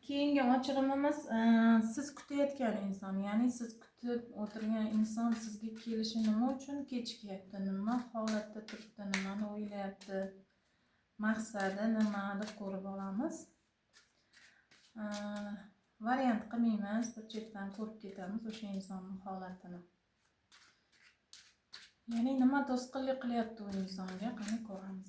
Keyingi ochirimimiz siz kutayotgan inson, ya'ni siz kutib o'tirgan inson sizga kelishi nima uchun kechikyapti, nima holatda turibdi, nimani o'ylayapti, maqsadi nima deb ko'rib olamiz. Variant qilmaymiz, bir chetdan ko'rib ketamiz o'sha insonning holatini. Ya'ni nima to'sqinlik qilyapti u insonga, qani ko'ramiz.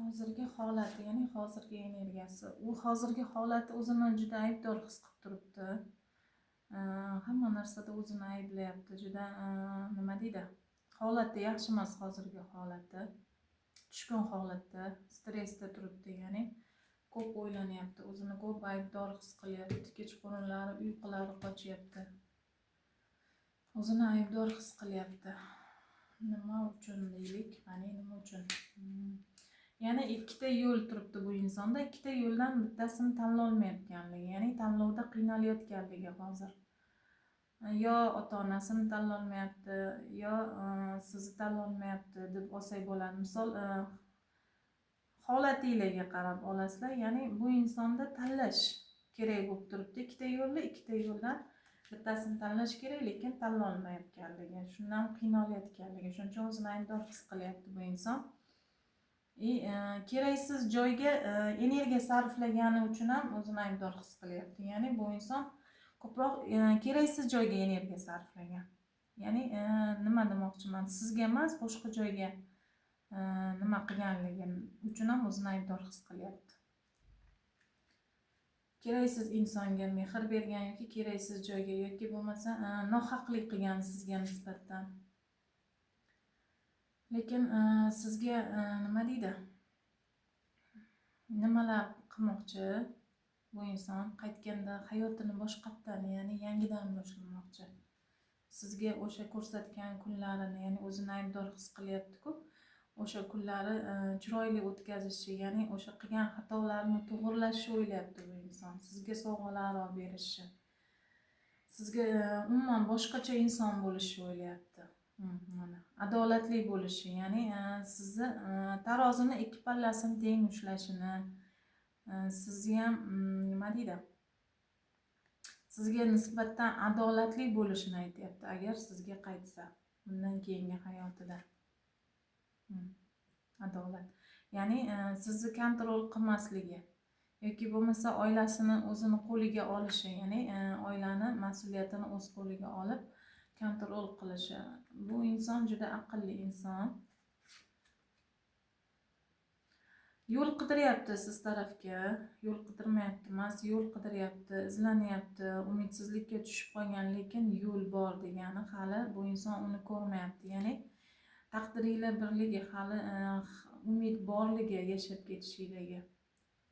Hozirgi holati, ya'ni hozirgi energiyasi. U hozirgi holati o'zini juda aybdor his qilib turibdi. Hamma narsada o'zini ayblayapti. Juda nima deydi? Holati yaxshi emas hozirgi holati. Tushkun holatda, stressda turibdi, ya'ni ko'p o'ylanyapti, o'zini ko'p aybdor his qilyapti. Kechqurunlari uyqulari qochyapti. O'zini aybdor his qilyapti. Nima uchun deylik? Qani nima uchun? Ya'ni ikkita yo'l turibdi bu insonda, ikkita yo'ldan bittasini tanlolmayotganligi, ya'ni tanlovda qiynalayotganligi hozir. Yo ota-onasini tanlolmayapti, yo sizni tanlolmayapti deb olsak bo'ladi. Misol holatingizga qarab olasizlar, ya'ni bu insonda tanlash kerak bo'lib turibdi. Ikkita yo'ldan bittasini tanlash kerak, lekin tanlolmayotganligi, shundan qiynalayotganligi, shuning uchun o'zini aybdor his qilyapti bu inson. Keraksiz joyga energiya sarflagani uchun ham o'zini aybdor his qilyapti. Ya'ni bu inson ko'proq keraksiz joyga energiya sarflagan. Ya'ni nima demoqchiman? Sizga emas, boshqa joyga nima qilganligi uchun ham o'zini aybdor his qilyapti. Keraksiz insonga mehr bergan yoki keraksiz joyga yoki bo'lmasa nohaqlik qilgan sizga nisbatan. Lekin sizga nima deydi? Nimalar qilmoqchi bu inson? Qaytganda hayotini boshqatdan, ya'ni yangidan boshlamoqchi. Sizga o'sha ko'rsatgan kunlarini, ya'ni o'zini aybdor his qilyapti-ku, o'sha kunlari chiroyli o'tkazishi, ya'ni o'sha qilgan xatolarini to'g'rilashni o'ylayapti bu inson. Sizga sovg'alar olib berishi, sizga umuman boshqacha inson bo'lishni o'ylayapti. Mana adolatli bo'lishi, ya'ni sizni tarozini ikki pallasini teng ushlashini, sizni ham nima deydi? Sizga nisbatan adolatli bo'lishini aytyapti, agar sizga qaytsa bundan keyingi hayotida. Adolat. Ya'ni sizni kontrol qilmasligi yoki bo'lmasa oilasini o'zini qo'liga olishi, ya'ni oilani mas'uliyatini o'z qo'liga olib kontrol qilishi. Bu inson juda aqlli inson. Yo'l qidiryapti siz tarafga, yo'l qidirmayapti emas, yo'l qidiryapti, izlanyapti, umidsizlikka tushib qolgan, lekin yo'l bor degani hali bu inson uni ko'rmayapti. Ya'ni taqdiringlar birligi, hali umid borligi yashab ketishidagi.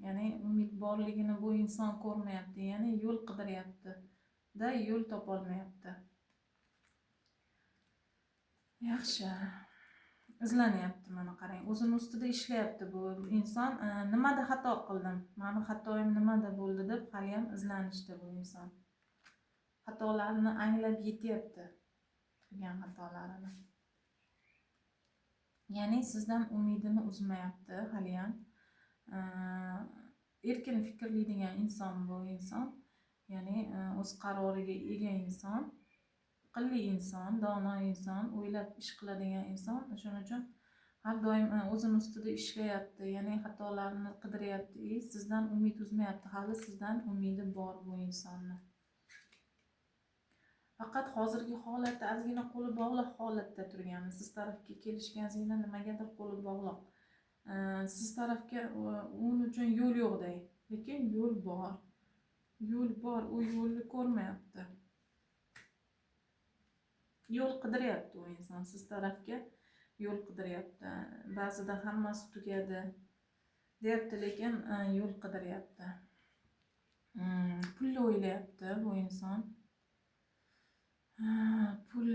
Ya'ni umid borligini bu inson ko'rmayapti, ya'ni yo'l qidiryapti-da, yo'l topolmayapti. Yaxshi. Izlanyapti, mana qarang, o'zini ustida ishlayapti bu inson. Nimada xato qildim, meni xatoyim nimada bo'ldi deb hali ham izlanishda bu inson. Xatolarini anglab yetyapti, qilgan xatolarini. Ya'ni sizdan umidini uzmayapti hali ham. Erkin fikrlaydigan inson bu inson. Ya'ni o'z qaroriga ega inson. Aqlli inson, dono inson, o'ylab ish qiladigan inson. Shuning uchun har doim o'zini ustida ishlayapti, ya'ni xatolarini qidiryapti, sizdan umid uzmayapti. Hali sizdan umidi bor bu insonni. Faqat hozirgi holatda ozgina qo'li bog'liq holatda turgani, siz tarafga kelishganingizda nimagadir qo'li bog'liq. Siz tarafga uning uchun yo'l yo'qday, lekin yo'l bor. Yo'l bor, u yo'lni ko'rmayapti. Yo'l qidiryapti u inson, siz tarafga yo'l qidiryapti. Ba'zida hammasi tugadi deyapti, lekin yo'l qidiryapti. Pulni o'ylayapti bu inson. Pul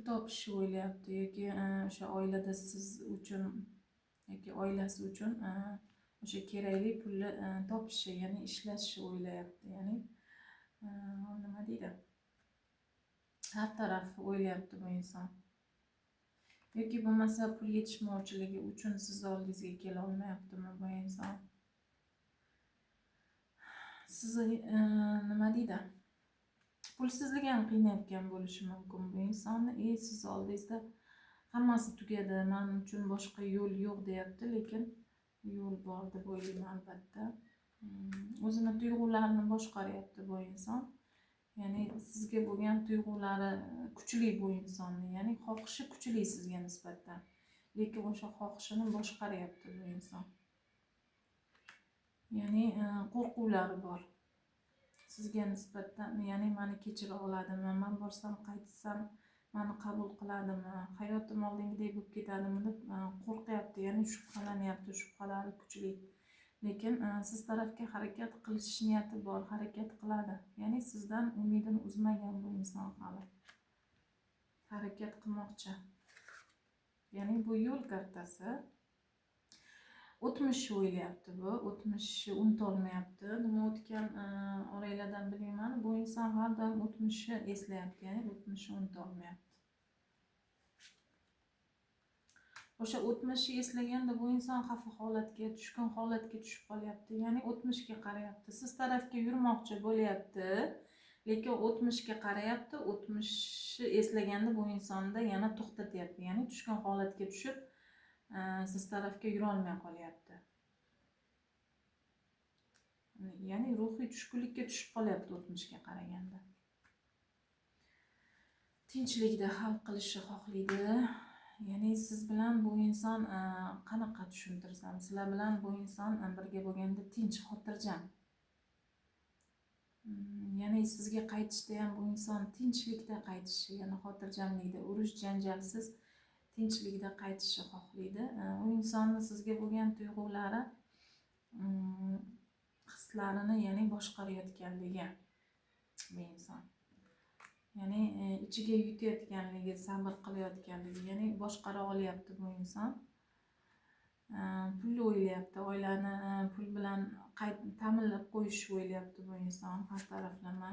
topishni o'ylayapti yoki o'sha oilada siz uchun yoki oilasi uchun o'sha kerakli pulni topishi, ya'ni ishlashni o'ylayapti. Ya'ni nima deydi? Har taraf o'ylayapti bu inson. yoki bo'lmasa pul yetishmovchiligi uchun siz oldingizga kela olmayaptimi bu inson. Sizni nima deydi, pulsizlik ham qiynayotgan bo'lishi mumkin bu insonni. Siz oldingizda hammasi tugadi, men uchun boshqa yo'l yo'q deyapti, lekin yo'l bor deb o'ylayman albatta. O'zini tuyg'ularini boshqaryapti bu inson. Ya'ni sizga bo'lgan tuyg'ulari kuchli bu insonni, ya'ni xohishi kuchli sizga nisbatan, lekin o'sha xohishini boshqaryapti bu inson. Ya'ni qo'rquvlari bor sizga nisbatan, ya'ni meni kechira oladimi, men borsam qaytsam meni qabul qiladimi, hayotim oldingidek bo'lib ketadimi deb qo'rqyapti, ya'ni shubhalanyapti, shubhalari kuchli. Lekin siz tarafga harakat qilish niyati bor, harakat qiladi. Ya'ni sizdan umidini uzmagan bu inson hali. Harakat qilmoqchi. Ya'ni bu yo'l kartasi. O'tmishni o'ylayapti bu, o'tmishni unutolmayapti. Nima o'tgan oranglardan bilmayman, bu inson har doim o'tmishni eslayapti, ya'ni o'tmishni unutolmayapti. O'sha o'tmishni eslaganda bu inson xafa holatga, tushkun holatga tushib qolyapti. Ya'ni o'tmishga qarayapti. Siz tarafga yurmoqchi bo'lyapti, lekin o'tmishga qarayapti. O'tmishni eslaganda bu insonni yana to'xtatyapti. Ya'ni tushkun holatga tushib, siz tarafga yura olmay qolyapti. Ya'ni ruhiy tushkunlikka tushib qolyapti o'tmishga qaraganda. Tinchlikda hal qilishni xohlaydi. Ya'ni siz bilan bu inson qanaqa tushuntirsam, sizlar bilan bu inson birga bo'lganda tinch, xotirjam. Ya'ni sizga qaytishda ham bu inson tinchlikda qaytishi, ya'ni xotirjamlikda, urush janjalsiz tinchlikda qaytishni xohlaydi. U insonni sizga bo'lgan tuyg'ulari, hislarini ya'ni boshqarayotganligi bu inson. Ya'ni ichiga yutayotganligi, sabr qilayotganligi, ya'ni boshqara olyapti bu inson. Pulni o'ylayapti, oilani pul bilan ta'minlab qo'yishni o'ylayapti bu inson, har taraflama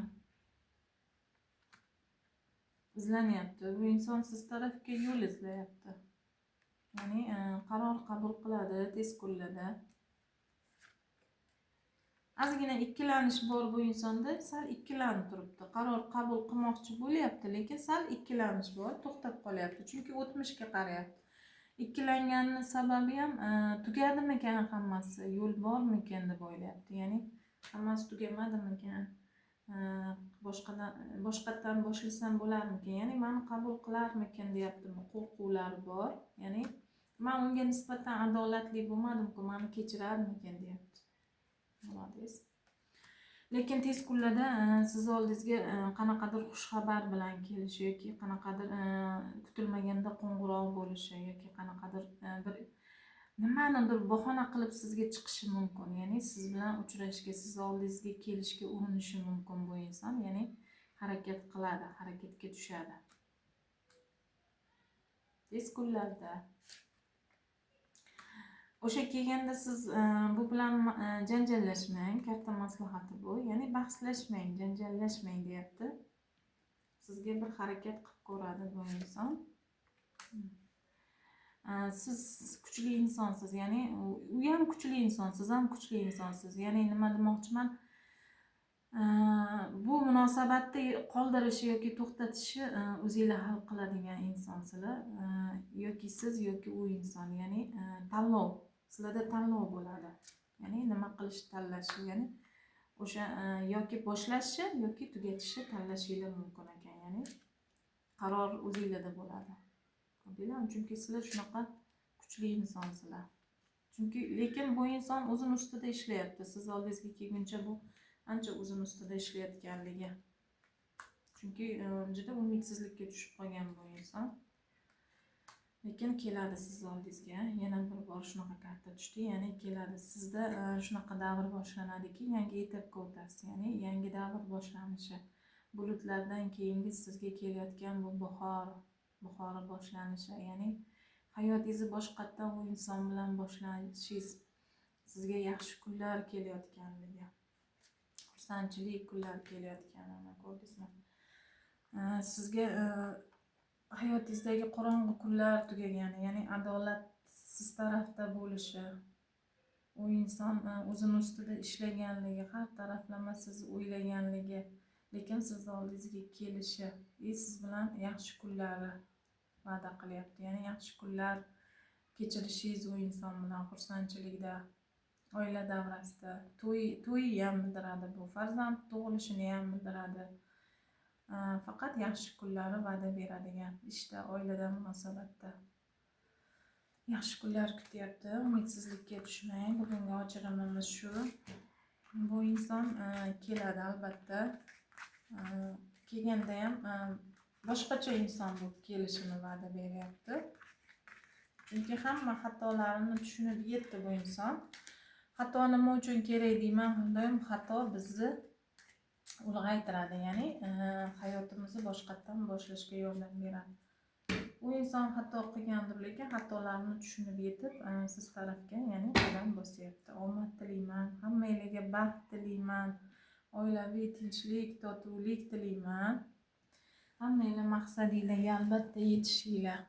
izlanyapti. Bu inson siz tarafga yo'l izlayapti. Ya'ni qaror qabul qiladi tez kunlarda. Ozgina ikkilanish bor bu insonda, sal ikkilanib turibdi. Qaror qabul qilmoqchi bo'lyapti, lekin sal ikkilanish bor, to'xtab qolyapti. Chunki o'tmishga qarayapti. Ikkilanganning sababi ham tugadimikan hammasi, yo'l bormikan deb o'ylayapti. Ya'ni hammasi tugamadimikan, boshqatdan boshlasam bo'larmikan, ya'ni meni qabul qilarmikan deyaptimi, qo'rquvlari bor. Ya'ni men unga nisbatan adolatli bo'lmadim-ku, meni kechirarmikan deyapti. Молодец. Lekin tez kunlarda siz oldingizga qanaqadir xushxabar bilan kelishi yoki qanaqadir kutilmaganda qo'ng'iroq bo'lishi yoki qanaqadir bir nimanidir bahona qilib sizga chiqishi mumkin. Ya'ni siz bilan uchrashishga, siz oldingizga kelishga urinishi mumkin bu inson. Ya'ni harakat qiladi, harakatga tushadi. Tez kunlarda o'sha kelganda siz bu bilan janjallashmang, katta maslahati bu. Ya'ni bahslashmang, janjallashmang deyapti. Sizga bir harakat qilib ko'radi bu inson. Siz kuchli insonsiz, ya'ni u ham kuchli inson, siz ham kuchli insonsiz. Ya'ni nima demoqchiman? Bu munosabatni qoldirishi yoki to'xtatishi o'zingizlar hal qiladigan insonsizlar. Yoki siz yoki u inson, ya'ni tanlov. Sizlarda tanlov bo'ladi. Ya'ni nima qilishni tanlashi, ya'ni o'sha yoki boshlashi yoki tugatishi tanlashingiz mumkin ekan. Ya'ni qaror o'zingizlarda bo'ladi. Ko'rdinglarmi? Chunki sizlar shunaqa kuchli insonsizlar. Chunki lekin bu inson o'zini ustida ishlayapti. Siz oldingizga kelguncha bu ancha o'zini ustida ishlayotganligi. Chunki juda umidsizlikka tushib qolgan bu inson. Lekin keladi siz oldingizga. Yana bir bor shunaqa karta tushdi. Ya'ni keladi. Sizda shunaqa davr boshlanadiki, yangi etapga o'tasiz. Ya'ni yangi davr boshlanishi. Bulutlardan keyingi sizga kelayotgan bu bahor boshlanishi. Ya'ni hayotingizni boshqatdan u inson bilan boshlanishingiz, sizga yaxshi kunlar kelayotganligi, xursandchilik kunlar kelayotganini ko'rdingizmi? Sizga hayotingizdagi qorong'u kunlar tugagani, ya'ni adolat siz tarafda bo'lishi, u inson o'zini ustida ishlaganligi, har taraflama sizni o'ylaganligi, lekin sizni oldingizga kelishi, siz bilan yaxshi kunlari va'da qilyapti. Ya'ni yaxshi kunlar kechirishingiz u inson bilan xursandchilikda, oila davrasida, to'yi ham bildiradi, bu farzand tug'ilishini ham bildiradi. Faqat yaxshi kunlari va'da beradigan ishda, oilada, munosabatda yaxshi kunlar kutyapti. Umidsizlikka tushmang. Bugungi ochirimimiz shu. Bu inson keladi albatta. Kelganda ham boshqacha inson bo'lib kelishini va'da beryapti. Chunki hamma xatolarini tushunib yetdi bu inson. Xato nima uchun kerak deyman, doim xato bizni ulg'aytiradi, ya'ni hayotimizni boshqatdan boshlashga yordam beradi. U inson xato qilgandir, lekin xatolarini tushunib yetib siz tarafga, ya'ni qadam bosyapti. Omad tilayman, hammanglarga baxt tilayman, oilaviy tinchlik, totuvlik tilayman. Hammanglar maqsadinglarga albatta yetishinglar.